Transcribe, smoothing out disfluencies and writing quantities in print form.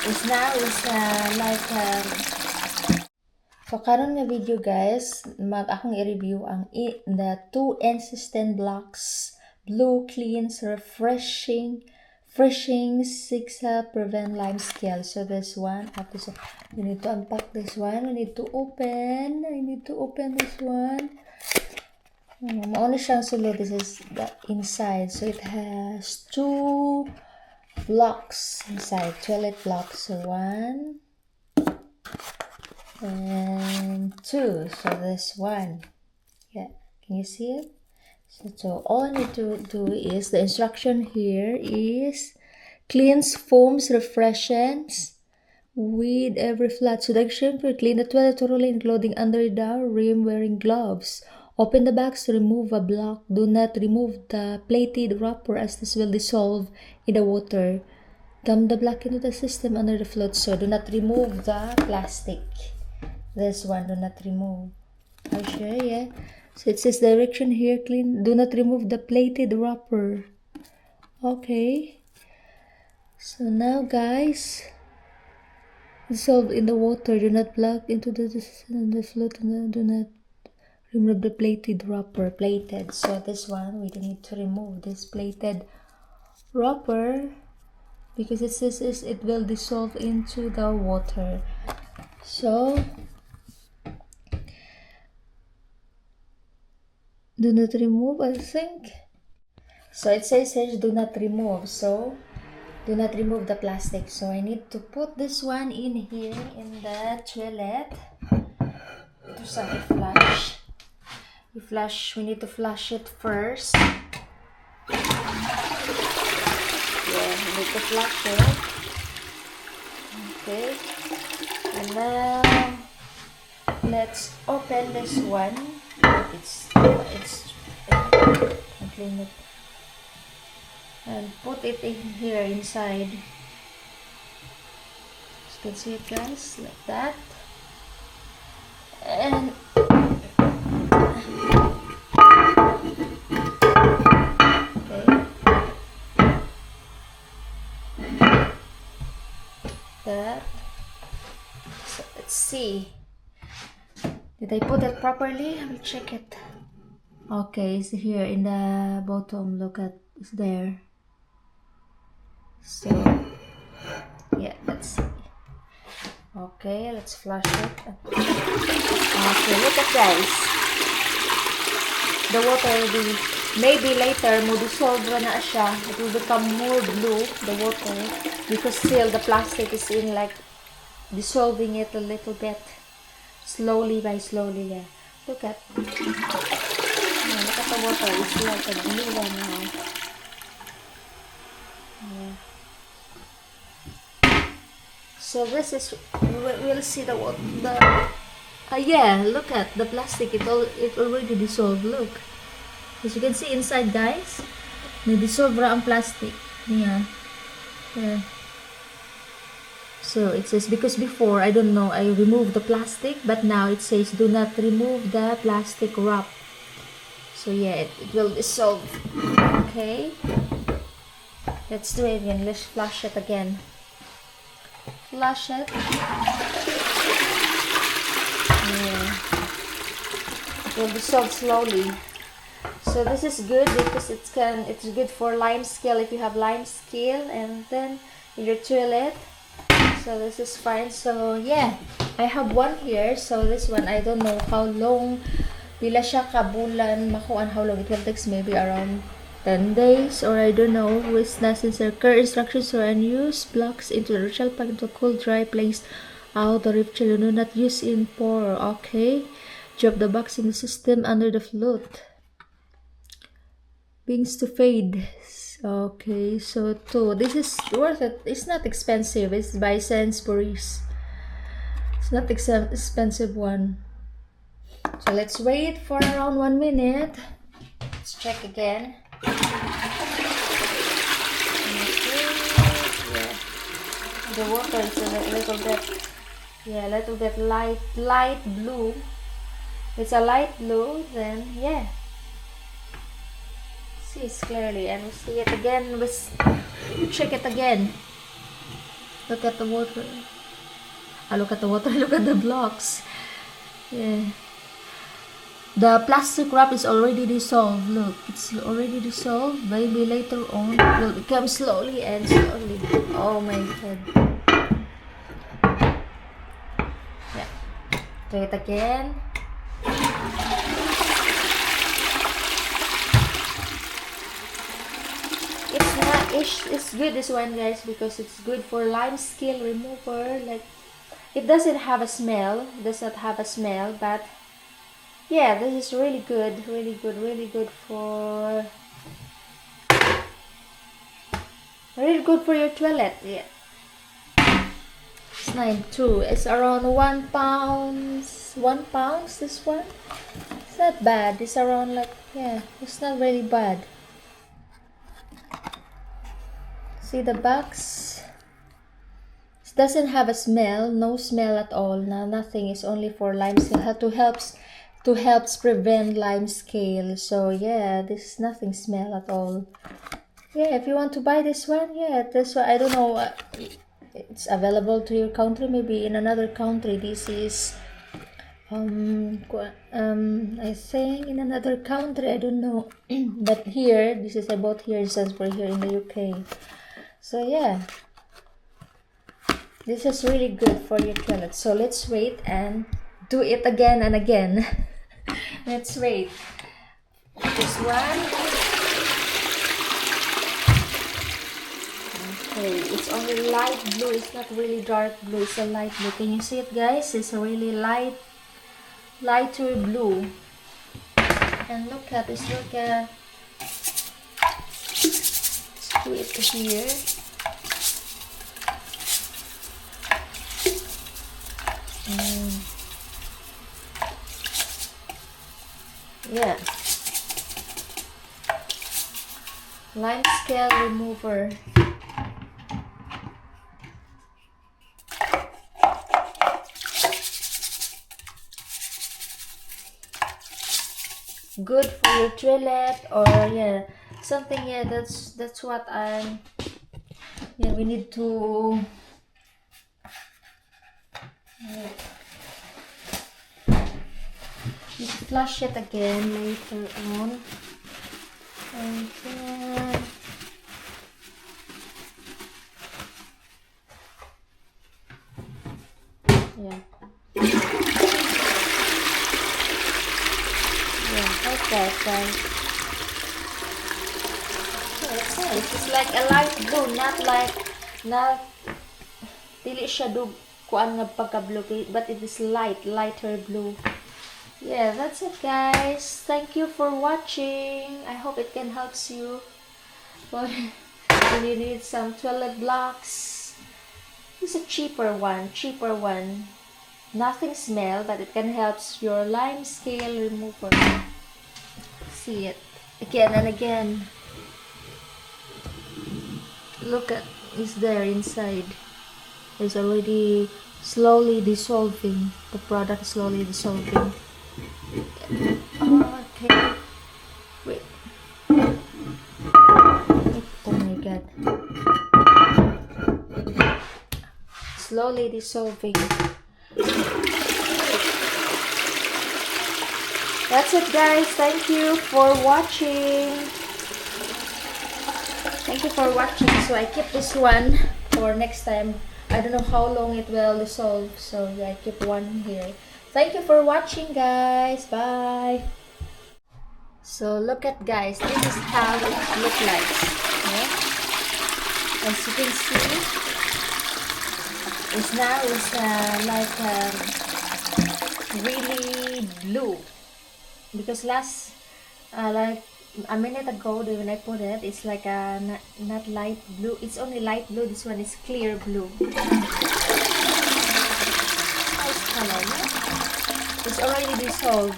Is now is like so karon nga video guys, akong i-review ang the two In-Cistern blocks, blue cleans refreshing 6 prevent limescale. So this one, after so we need to unpack this one. We need to open. I need to open this one. Mauna siyang sulod. This is the inside. So it has two blocks inside, toilet blocks. So 1 and 2. So this one, yeah, can you see it? So all I need to do is, the instruction here is cleans, foams, refreshes with every flat. So the instruction for clean the toilet thoroughly, including under the rim, wearing gloves. Open the box to remove a block. Do not remove the plated wrapper as this will dissolve in the water. Dump the block into the system under the float. So do not remove the plastic. This one, do not remove. Are you sure? Yeah. So it says direction here, clean. Do not remove the plated wrapper. Okay. So now guys, dissolve in the water. Do not plug into the float. Do not remove the plated wrapper. Plated. So this one, we don't need to remove this plated wrapper because it says it will dissolve into the water. So do not remove, I think. So it says here, do not remove. So do not remove the plastic. So I need to put this one in here in the toilet. Do some flush. We need to flush it first. Yeah, we need to flush it. Okay. And now let's open this one. It's clean it and put it in here inside. You can see it guys, like that. And okay, that. So let's see. Did I put it properly? Let me check it. Okay, it's here in the bottom. Look at, it's there. So yeah, let's see. Okay, let's flush it. Okay, look at guys. The water will be, maybe later mo dissolve na siya. It will become more blue, the water, because still the plastic is in, like dissolving it a little bit. Slowly by slowly, yeah. Look at the water. It's like a blue one now. Yeah. So this is, we'll see the yeah, look at the plastic. It already dissolved. Look, as you can see inside, guys, na-dissolve ra ang plastic. Yeah. Yeah. So it says, because before, I don't know, I removed the plastic, but now it says do not remove the plastic wrap. So yeah, it will dissolve. Okay, let's do it again. Let's flush it again. Flush it. Yeah. It will dissolve slowly. So this is good because it's good for limescale if you have limescale, and then in your toilet. So this is fine. So yeah, I have one here. So this one, I don't know how long, pila siya kabulan, makuan how long it will take, maybe around 10 days, or I don't know. With necessary care instructions or unused blocks into the shell pack into a cool dry place out the rip chill. Do not use in pour. Okay, drop the box in the system under the float. Beans to fade. Okay, so this is worth it. It's not expensive. It's by Sainsbury's. It's not expensive one. So let's wait for around 1 minute. Let's check again. Okay. Yeah. The water is a little bit, yeah, a little bit light blue. It's a light blue. Then yeah. See it clearly, and we see it again. Check it again. Look at the water. Look at the water. Look at the blocks. Yeah. The plastic wrap is already dissolved. Look, it's already dissolved. Maybe later on it will become slowly and slowly. Oh my god. Yeah. Do it again. It's good, this one, guys, because it's good for limescale remover. Like, it doesn't have a smell. It does not have a smell, but yeah, this is really good, really good, really good for your toilet. Yeah, it's nice too. It's around 1 pound. 1 pound. This one. It's not bad. It's around, like, yeah, it's not really bad. See the box? It doesn't have a smell, no smell at all. No, nothing. It's only for limescale to helps prevent limescale. So yeah, this is nothing smell at all. Yeah, if you want to buy this one, yeah, this one, I don't know. It's available to your country. Maybe in another country, this is I think in another country, I don't know. But here, this is about here. It says for here in the UK. So yeah, this is really good for your toilet. So let's wait and do it again and again. Let's wait. This one. Okay, it's only light blue. It's not really dark blue. It's a light blue. Can you see it, guys? It's a really lighter blue. And look at this. Look at. Let's do it here. Yeah, limescale remover. Good for your toilet, or yeah, something. Yeah, that's what I'm. Yeah, we need to. You can flush it again later on. And then yeah. Yeah, like that, guys. Yeah, it's nice. It's like a light blue, not dili siya kuan nga pagka-blue, but it is lighter blue. Yeah, that's it, guys. Thank you for watching. I hope it can help you. But when you need some toilet blocks, it's a cheaper one. Nothing smell, but it can help your limescale remover. See it again and again. Look at, it's there inside. It's already slowly dissolving. The product is slowly dissolving. Okay. Wait. Oh my god. Slowly dissolving. That's it, guys. Thank you for watching. So I keep this one for next time. I don't know how long it will dissolve. So yeah, I keep one here. Thank you for watching, guys. Bye. So look at, guys, this is how it looks like. Okay? As you can see, it's now like really blue, because last like a minute ago when I put it, it's like a not light blue. It's only light blue. This one is clear blue. Nice color, yeah? It's already dissolved.